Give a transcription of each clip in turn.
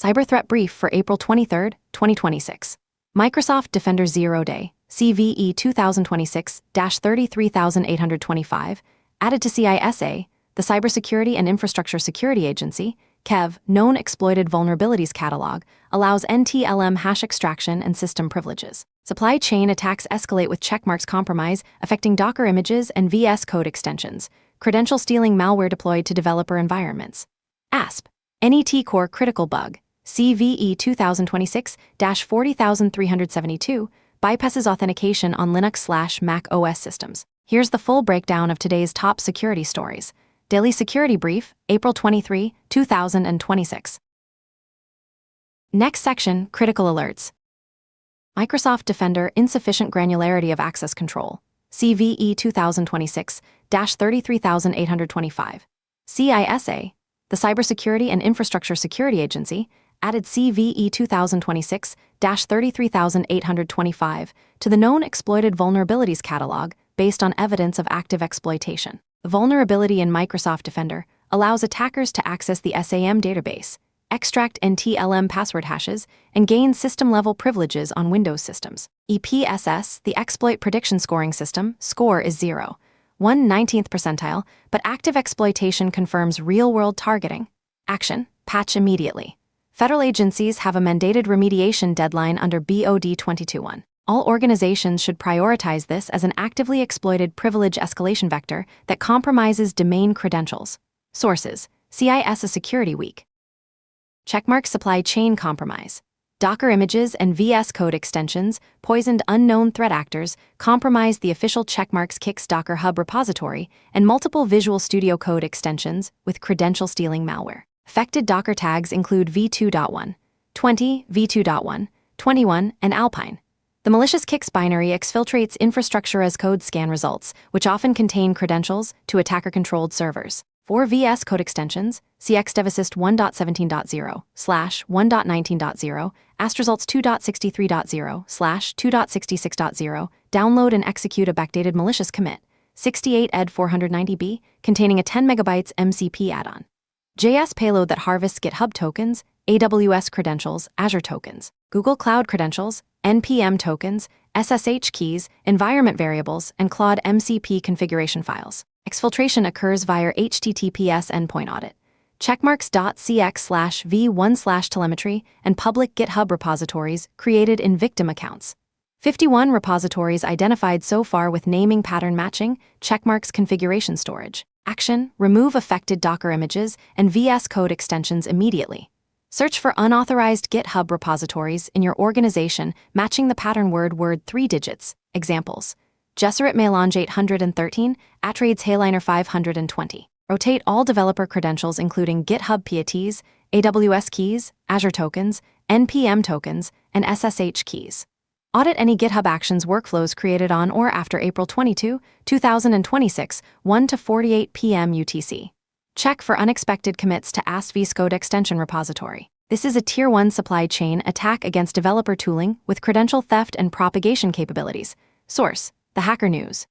Cyber Threat Brief for April 23, 2026. Microsoft Defender Zero Day, CVE 2026-33825, added to CISA, the Cybersecurity and Infrastructure Security Agency, KEV, Known Exploited Vulnerabilities Catalog, allows NTLM hash extraction and system privileges. Supply chain attacks escalate with checkmarks compromise, affecting Docker images and VS Code extensions, credential stealing malware deployed to developer environments. ASP, NET Core Critical Bug, CVE 2026-40372, bypasses authentication on Linux/Mac OS systems. Here's the full breakdown of today's top security stories. Daily Security Brief, April 23, 2026. Next section, Critical Alerts. Microsoft Defender Insufficient Granularity of Access Control, CVE 2026-33825. CISA, the Cybersecurity and Infrastructure Security Agency, added CVE 2026-33825 to the Known Exploited Vulnerabilities Catalog based on evidence of active exploitation. The vulnerability in Microsoft Defender allows attackers to access the SAM database, extract NTLM password hashes, and gain system-level privileges on Windows systems. EPSS, the exploit prediction scoring system, score is 0, 1/19th percentile, but active exploitation confirms real-world targeting. Action, patch immediately. Federal agencies have a mandated remediation deadline under BOD 22.1. All organizations should prioritize this as an actively exploited privilege escalation vector that compromises domain credentials. Sources: CISA Security Week. Checkmark supply chain compromise. Docker images and VS Code extensions poisoned unknown threat actors, compromised the official Checkmarks Kix Docker Hub repository, and multiple Visual Studio Code extensions with credential stealing malware. Affected Docker tags include v2.1, 20, v2.1, 21, and Alpine. The malicious Kix binary exfiltrates infrastructure as code scan results, which often contain credentials, to attacker-controlled servers. For VS Code extensions, cxdevassist 1.17.0/1.19.0, results 2.63.0/2.66.0, download and execute a backdated malicious commit, 68 ed 490b, containing a 10 megabytes MCP add-on. JS payload that harvests GitHub tokens, AWS credentials, Azure tokens, Google Cloud credentials, NPM tokens, SSH keys, environment variables, and Claude MCP configuration files. Exfiltration occurs via HTTPS endpoint audit. Checkmarks.cx/v1/telemetry and public GitHub repositories created in victim accounts. 51 repositories identified so far with naming pattern matching, checkmarks configuration storage. Action: remove affected Docker images and VS Code extensions immediately. Search for unauthorized GitHub repositories in your organization matching the pattern word 3 digits. Examples: Gesserit Melange 813, Atrades Haliner 520. Rotate all developer credentials including GitHub PATs, AWS keys, Azure tokens, NPM tokens, and SSH keys. Audit any GitHub Actions workflows created on or after April 22, 2026, 1 to 48 p.m. UTC. Check for unexpected commits to AST VS Code extension repository. This is a Tier 1 supply chain attack against developer tooling with credential theft and propagation capabilities. Source: The Hacker News.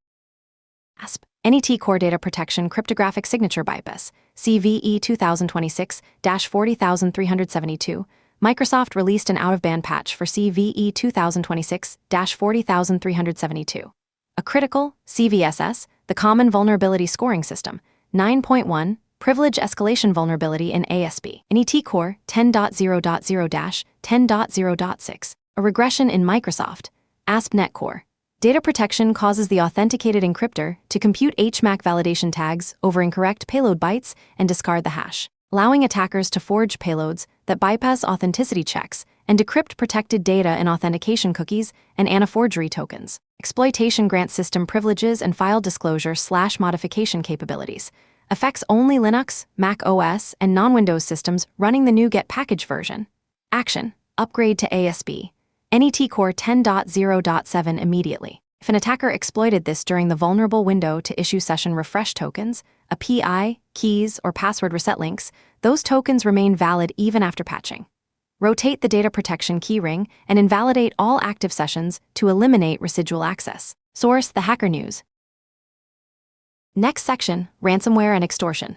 ASP, NET Core Data Protection Cryptographic Signature Bypass, CVE 2026-40372. Microsoft released an out-of-band patch for CVE 2026-40372. A critical, CVSS, the Common Vulnerability Scoring System, 9.1, Privilege Escalation Vulnerability in ASP, NET Core 10.0.0-10.0.6, a regression in Microsoft, ASP.NET Core. Data protection causes the authenticated encryptor to compute HMAC validation tags over incorrect payload bytes and discard the hash, allowing attackers to forge payloads that bypass authenticity checks and decrypt protected data in authentication cookies and anti-forgery tokens. Exploitation grants system privileges and file disclosure/modification capabilities. Affects only Linux, Mac OS, and non-Windows systems running the new Get package version. Action: upgrade to ASP. NET Core 10.0.7 immediately. If an attacker exploited this during the vulnerable window to issue session refresh tokens, API, keys, or password reset links, those tokens remain valid even after patching. Rotate the data protection keyring and invalidate all active sessions to eliminate residual access. Source: The Hacker News. Next section, Ransomware and Extortion.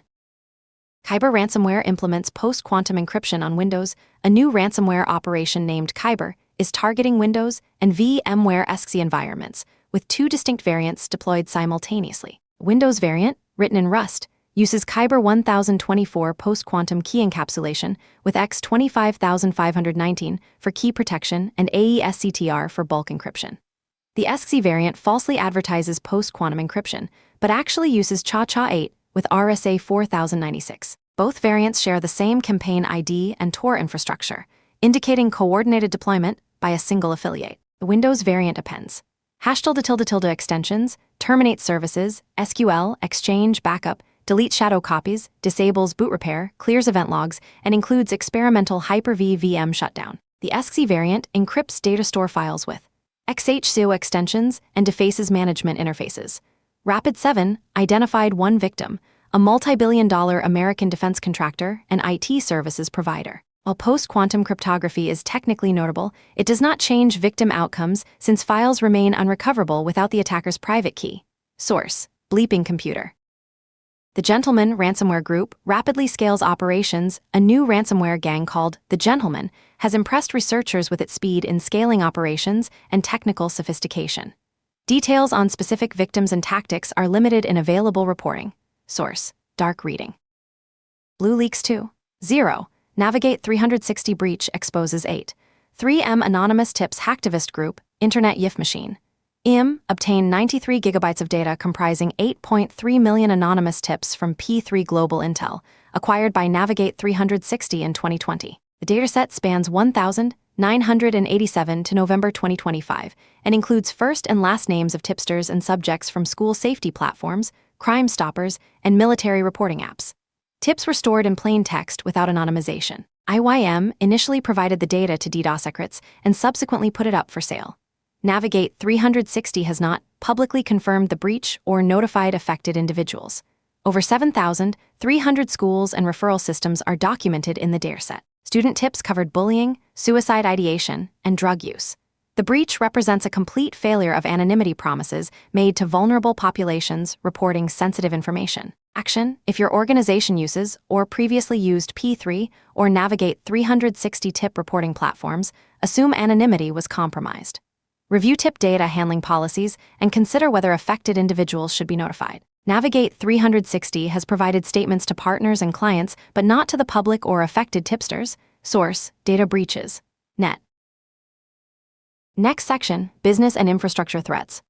Kyber ransomware implements post-quantum encryption on Windows. A new ransomware operation named Kyber is targeting Windows and VMware XE environments, with two distinct variants deployed simultaneously. Windows variant, written in Rust, uses Kyber 1024 post-quantum key encapsulation with X25519 for key protection and AES-CTR for bulk encryption. The XE variant falsely advertises post-quantum encryption, but actually uses CHA-CHA-8 with RSA 4096. Both variants share the same campaign ID and Tor infrastructure, indicating coordinated deployment by a single affiliate. The Windows variant appends #tilde extensions, terminates services, SQL, Exchange, backup, deletes shadow copies, disables boot repair, clears event logs, and includes experimental Hyper-V VM shutdown. The XE variant encrypts data store files with XHCO extensions and defaces management interfaces. Rapid7 identified one victim, a multi-billion-dollar American defense contractor and IT services provider. While post-quantum cryptography is technically notable, it does not change victim outcomes since files remain unrecoverable without the attacker's private key. Source: Bleeping Computer. The Gentleman ransomware group rapidly scales operations. A new ransomware gang called The Gentleman has impressed researchers with its speed in scaling operations and technical sophistication. Details on specific victims and tactics are limited in available reporting. Source: Dark Reading. Blue Leaks 2.0. Navigate 360 breach exposes 8.3M anonymous tips hacktivist group, Internet YIF machine. Obtained 93 gigabytes of data comprising 8.3 million anonymous tips from P3 Global Intel, acquired by Navigate 360 in 2020. The dataset spans 1,987 to November 2025 and includes first and last names of tipsters and subjects from school safety platforms, Crime Stoppers, and military reporting apps. Tips were stored in plain text without anonymization. IYM initially provided the data to DDoS experts and subsequently put it up for sale. Navigate 360 has not publicly confirmed the breach or notified affected individuals. Over 7,300 schools and referral systems are documented in the dataset. Student tips covered bullying, suicide ideation, and drug use. The breach represents a complete failure of anonymity promises made to vulnerable populations reporting sensitive information. Action: if your organization uses or previously used P3 or Navigate 360 tip reporting platforms, assume anonymity was compromised. Review tip data handling policies and consider whether affected individuals should be notified. Navigate 360 has provided statements to partners and clients, but not to the public or affected tipsters. Source: Data breaches. Net. Next section: Business and infrastructure threats.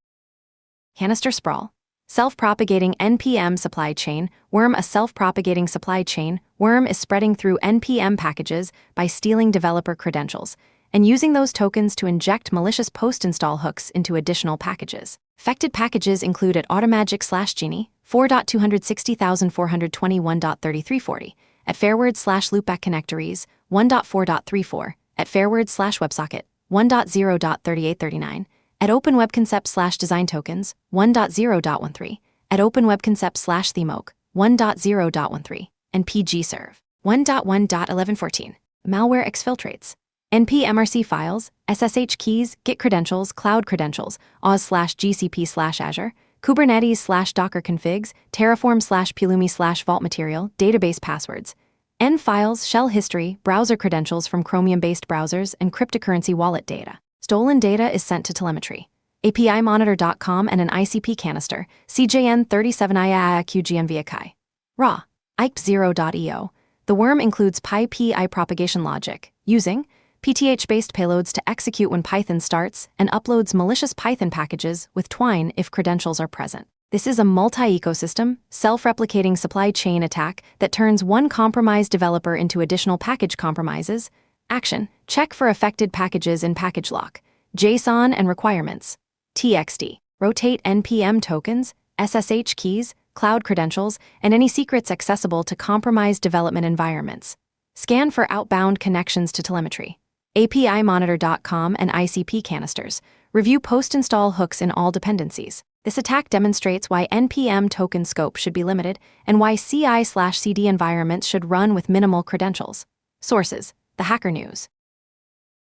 Canister sprawl. Self-propagating NPM supply chain. Worm: a self-propagating supply chain. Worm is spreading through NPM packages by stealing developer credentials and using those tokens to inject malicious post-install hooks into additional packages. Affected packages include at Automagic/Genie, 4.260,421.3340, at Fairword/Loopback Connectories, 1.4.34, at Fairword/WebSocket, 1.0.3839, at OpenWebConcept/Design Tokens, 1.0.13, at OpenWebConcept/Themeoak, 1.0.13, and PGServe, 1.1.1114. Malware exfiltrates. NPMRC files, SSH keys, Git credentials, cloud credentials, Oz/GCP/Azure, Kubernetes/Docker configs, Terraform/Pulumi/Vault material, database passwords, N files, shell history, browser credentials from Chromium-based browsers, and cryptocurrency wallet data. Stolen data is sent to telemetry. APImonitor.com and an ICP canister, CJN37IAQGNVAKI. Raw. ICP0.io. The worm includes PyPI propagation logic, using PTH-based payloads to execute when Python starts and uploads malicious Python packages with Twine if credentials are present. This is a multi-ecosystem, self-replicating supply chain attack that turns one compromised developer into additional package compromises. Action: check for affected packages in package lock, JSON and requirements. TXT: rotate NPM tokens, SSH keys, cloud credentials, and any secrets accessible to compromised development environments. Scan for outbound connections to telemetry. APImonitor.com and ICP canisters. Review post-install hooks in all dependencies. This attack demonstrates why NPM token scope should be limited and why CI/CD environments should run with minimal credentials. Sources: The Hacker News.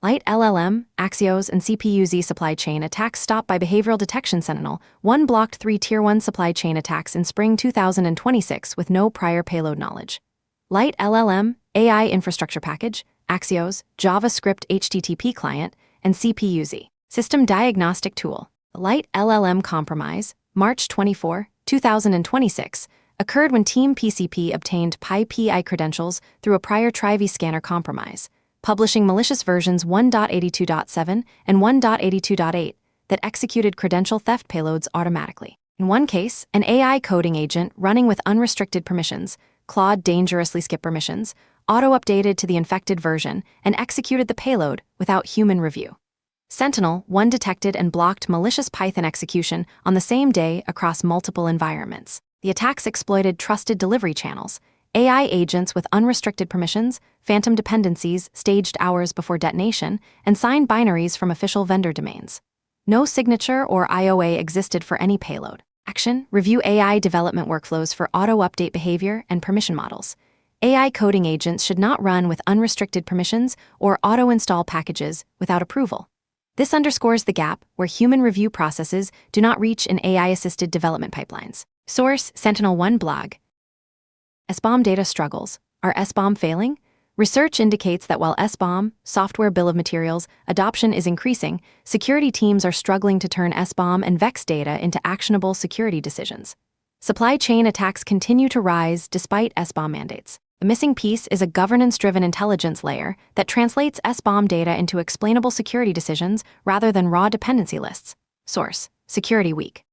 Light LLM, Axios, and CPU-Z supply chain attacks stopped by Behavioral Detection Sentinel-1 blocked 3 Tier 1 supply chain attacks in spring 2026 with no prior payload knowledge. Light LLM, AI Infrastructure Package, Axios, JavaScript HTTP Client, and CPU-Z. System Diagnostic Tool. Light LLM compromise, March 24, 2026, occurred when Team PCP obtained PI credentials through a prior Trivy scanner compromise, publishing malicious versions 1.82.7 and 1.82.8 that executed credential theft payloads automatically. In one case, an AI coding agent running with unrestricted permissions, Claude dangerously skipped permissions, auto-updated to the infected version, and executed the payload without human review. Sentinel-1 detected and blocked malicious Python execution on the same day across multiple environments. The attacks exploited trusted delivery channels, AI agents with unrestricted permissions, phantom dependencies staged hours before detonation, and signed binaries from official vendor domains. No signature or IOA existed for any payload. Action: review AI development workflows for auto-update behavior and permission models. AI coding agents should not run with unrestricted permissions or auto-install packages without approval. This underscores the gap where human review processes do not reach in AI-assisted development pipelines. Source: Sentinel-1 blog. SBOM data struggles. Are SBOM failing? Research indicates that while SBOM, software bill of materials, adoption is increasing, security teams are struggling to turn SBOM and VEX data into actionable security decisions. Supply chain attacks continue to rise despite SBOM mandates. The missing piece is a governance-driven intelligence layer that translates SBOM data into explainable security decisions rather than raw dependency lists. Source: Security Week.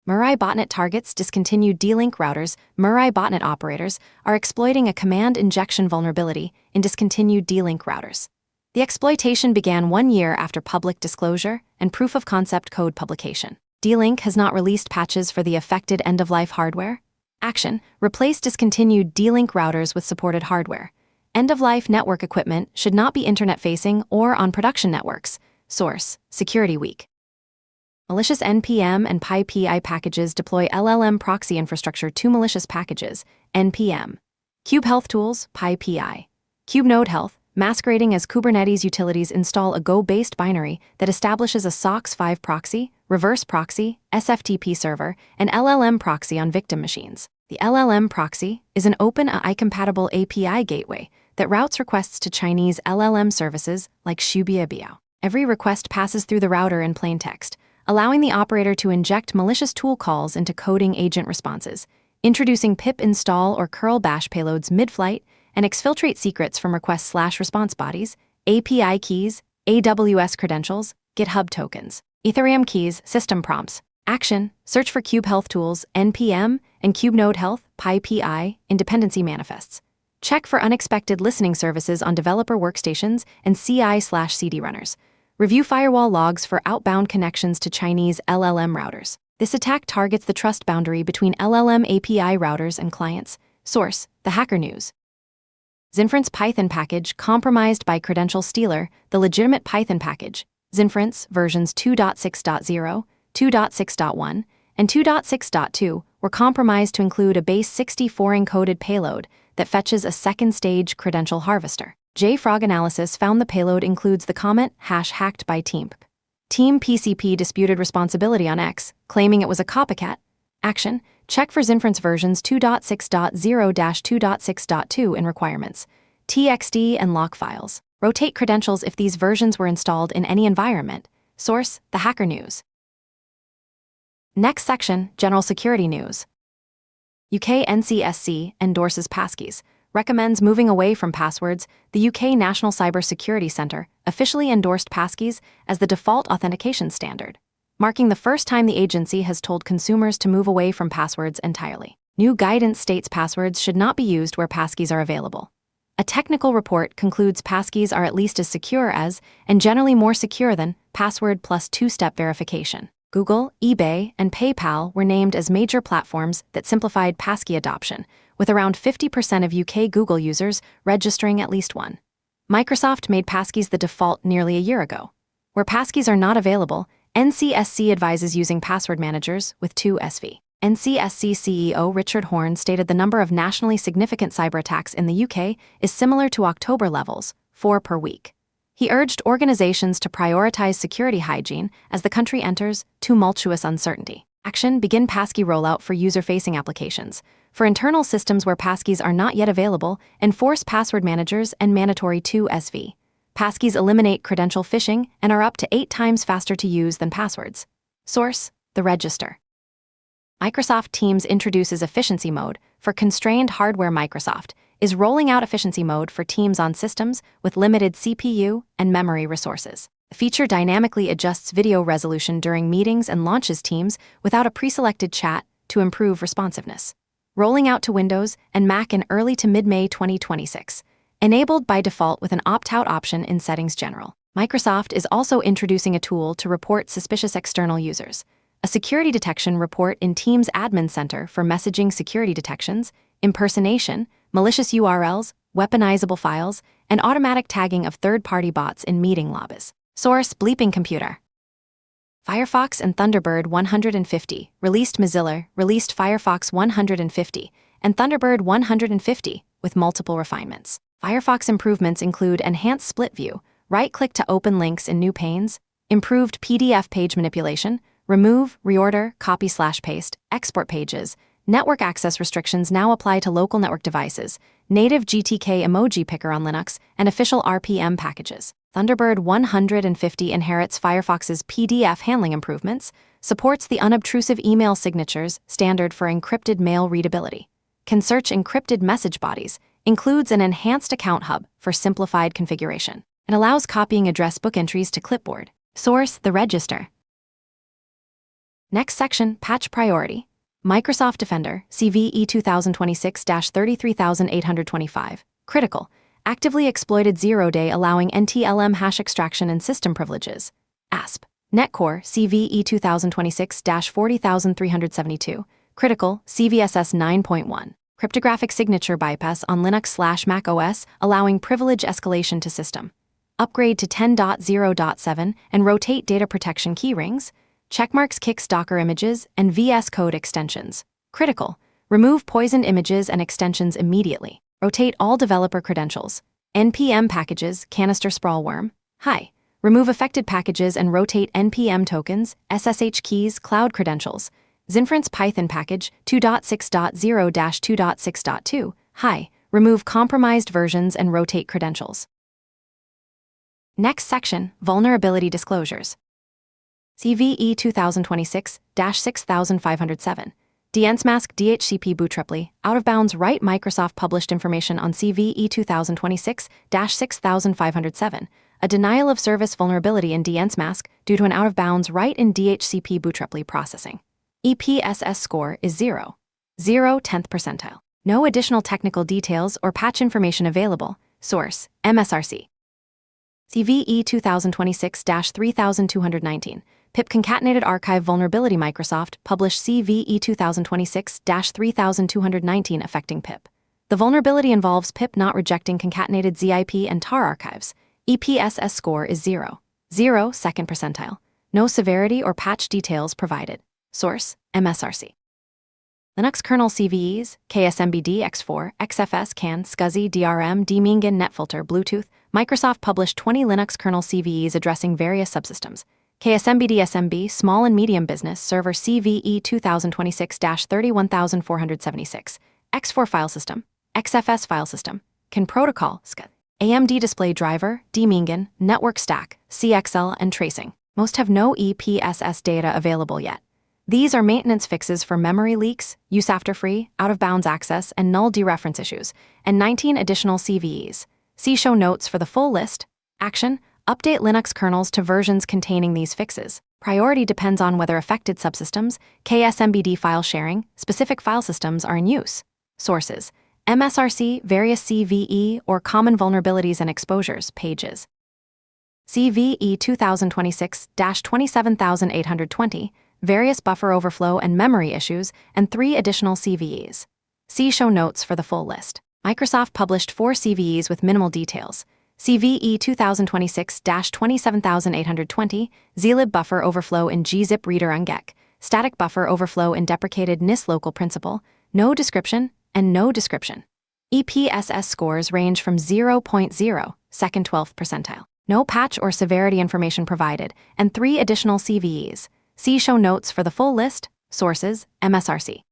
Mirai botnet targets discontinued D-Link routers. Mirai botnet operators are exploiting a command injection vulnerability in discontinued D-Link routers. The exploitation began 1 year after public disclosure and proof-of-concept code publication. D-Link has not released patches for the affected end-of-life hardware. Action: replace discontinued D-Link routers with supported hardware. End-of-life network equipment should not be internet-facing or on production networks. Source: Security Week. Malicious NPM and PI packages deploy LLM proxy infrastructure to malicious packages, NPM. Kube Health Tools, PI. Kube Node Health, masquerading as Kubernetes utilities, install a Go-based binary that establishes a SOC 5 proxy, reverse proxy, SFTP server, and LLM proxy on victim machines. The LLM proxy is an open AI-compatible API gateway that routes requests to Chinese LLM services like Shubiabiao. Every request passes through the router in plain text, allowing the operator to inject malicious tool calls into coding agent responses, introducing pip install or curl bash payloads mid-flight, and exfiltrate secrets from request/response bodies, API keys, AWS credentials, GitHub tokens, Ethereum keys, system prompts. Action: search for Kube Health Tools, NPM, and Kube Node Health, PI, in dependency manifests. Check for unexpected listening services on developer workstations and CI/CD runners. Review firewall logs for outbound connections to Chinese LLM routers. This attack targets the trust boundary between LLM API routers and clients. Source: The Hacker News. Zinference Python package compromised by credential stealer. The legitimate Python package, Zinference versions 2.6.0, 2.6.1, and 2.6.2 were compromised to include a base 64 encoded payload that fetches a second-stage credential harvester. JFrog analysis found the payload includes the comment #hacked by Team. Team PCP disputed responsibility on X, claiming it was a copycat. Action: check for Zinference versions 2.6.0-2.6.2 in requirements, TXT and lock files. Rotate credentials if these versions were installed in any environment. Source: The Hacker News. Next section, General Security News. UK NCSC endorses passkeys. Recommends moving away from passwords. The UK National Cyber Security Centre officially endorsed passkeys as the default authentication standard, marking the first time the agency has told consumers to move away from passwords entirely. New guidance states passwords should not be used where passkeys are available. A technical report concludes passkeys are at least as secure as, and generally more secure than, password plus two-step verification. Google, eBay, and PayPal were named as major platforms that simplified passkey adoption, with around 50% of UK Google users registering at least one. Microsoft made passkeys the default nearly a year ago. Where passkeys are not available, NCSC advises using password managers with 2SV. NCSC CEO Richard Horne stated the number of nationally significant cyber attacks in the UK is similar to October levels, 4 per week. He urged organizations to prioritize security hygiene as the country enters tumultuous uncertainty. Action: begin passkey rollout for user-facing applications. For internal systems where passkeys are not yet available, enforce password managers and mandatory 2SV. Passkeys eliminate credential phishing and are up to 8 times faster to use than passwords. Source: the register. Microsoft Teams introduces efficiency mode for constrained hardware. Microsoft is rolling out efficiency mode for Teams on systems with limited CPU and memory resources. The feature dynamically adjusts video resolution during meetings and launches Teams without a pre-selected chat to improve responsiveness. Rolling out to Windows and Mac in early to mid-May 2026. Enabled by default with an opt-out option in Settings General. Microsoft is also introducing a tool to report suspicious external users. A security detection report in Teams Admin Center for messaging security detections, impersonation, malicious URLs, weaponizable files, and automatic tagging of third-party bots in meeting lobbies. Source: Bleeping Computer. Firefox and Thunderbird 150, released Mozilla, released Firefox 150, and Thunderbird 150, with multiple refinements. Firefox improvements include enhanced split view, right-click to open links in new panes, improved PDF page manipulation, remove, reorder, copy/paste, export pages, network access restrictions now apply to local network devices, native GTK emoji picker on Linux, and official RPM packages. Thunderbird 150 inherits Firefox's PDF handling improvements, supports the unobtrusive email signatures standard for encrypted mail readability, can search encrypted message bodies, includes an enhanced account hub for simplified configuration, and allows copying address book entries to clipboard. Source: the register. Next section: Patch Priority. Microsoft Defender, CVE 2026-33825. Critical. Actively exploited 0-day allowing NTLM hash extraction and system privileges. ASP. Netcore, CVE 2026-40372. Critical. CVSS 9.1. Cryptographic signature bypass on Linux/Mac OS allowing privilege escalation to system. Upgrade to 10.0.7 and rotate data protection keyrings. Checkmarks kicks Docker images and VS Code extensions. Critical. Remove poisoned images and extensions immediately. Rotate all developer credentials. NPM packages, canister sprawlworm. High. Remove affected packages and rotate NPM tokens, SSH keys, cloud credentials. Zinference Python package 2.6.0-2.6.2. High. Remove compromised versions and rotate credentials. Next section: Vulnerability Disclosures. CVE 2026-6507. DNSMask DHCP Bootstraply, out of bounds write. Microsoft published information on CVE 2026-6507, a denial of service vulnerability in DNSMask due to an out of bounds write in DHCP Bootstraply processing. EPSS score is 0. 10th percentile. No additional technical details or patch information available. Source: MSRC. CVE 2026-3219. pip concatenated archive vulnerability. Microsoft published CVE 2026-3219 affecting pip. The vulnerability involves pip not rejecting concatenated ZIP and tar archives. EPSS score is 0. 2nd percentile. No severity or patch details provided. Source: MSRC. Linux kernel CVEs, KSMBD X4, XFS CAN, SCSI, DRM, DMingen, NetFilter, Bluetooth. Microsoft published 20 Linux kernel CVEs addressing various subsystems. KSMBD SMB, Small and Medium Business Server CVE 2026-31476. X4 file system, XFS file system, CAN protocol, SCSI. AMD display driver, DMingen, network stack, CXL, and tracing. Most have no EPSS data available yet. These are maintenance fixes for memory leaks, use after free, out-of-bounds access, and null dereference issues, and 19 additional CVEs. See show notes for the full list. Action: update Linux kernels to versions containing these fixes. Priority depends on whether affected subsystems, KSMBD file sharing, specific file systems are in use. Sources: MSRC, various CVE, or common vulnerabilities and exposures pages. CVE 2026-27820, various buffer overflow and memory issues, and 3 additional CVEs. See show notes for the full list. Microsoft published 4 CVEs with minimal details. CVE 2026-27820, zlib buffer overflow in gzip reader ungek, static buffer overflow in deprecated NIS local principal, no description, and no description. EPSS scores range from 0.0, 2nd 12th percentile. No patch or severity information provided, and 3 additional CVEs. See show notes for the full list. Sources, MSRC.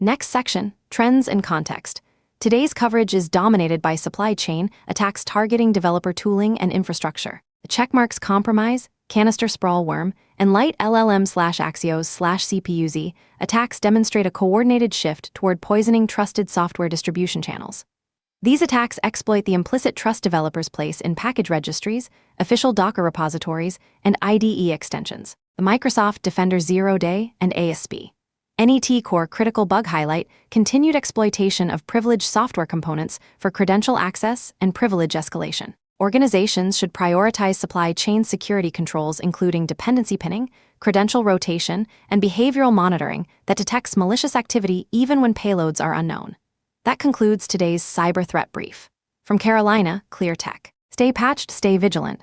Next section, Trends and Context. Today's coverage is dominated by supply chain attacks targeting developer tooling and infrastructure. The checkmarks compromise, canister sprawl worm, and light LLM/Axios/CPUZ attacks demonstrate a coordinated shift toward poisoning trusted software distribution channels. These attacks exploit the implicit trust developers place in package registries, official Docker repositories, and IDE extensions. The Microsoft Defender Zero Day and ASP. NET Core Critical Bug Highlight continued exploitation of privileged software components for credential access and privilege escalation. Organizations should prioritize supply chain security controls including dependency pinning, credential rotation, and behavioral monitoring that detects malicious activity even when payloads are unknown. That concludes today's Cyber Threat Brief. From Carolina, Clear Tech. Stay patched, stay vigilant.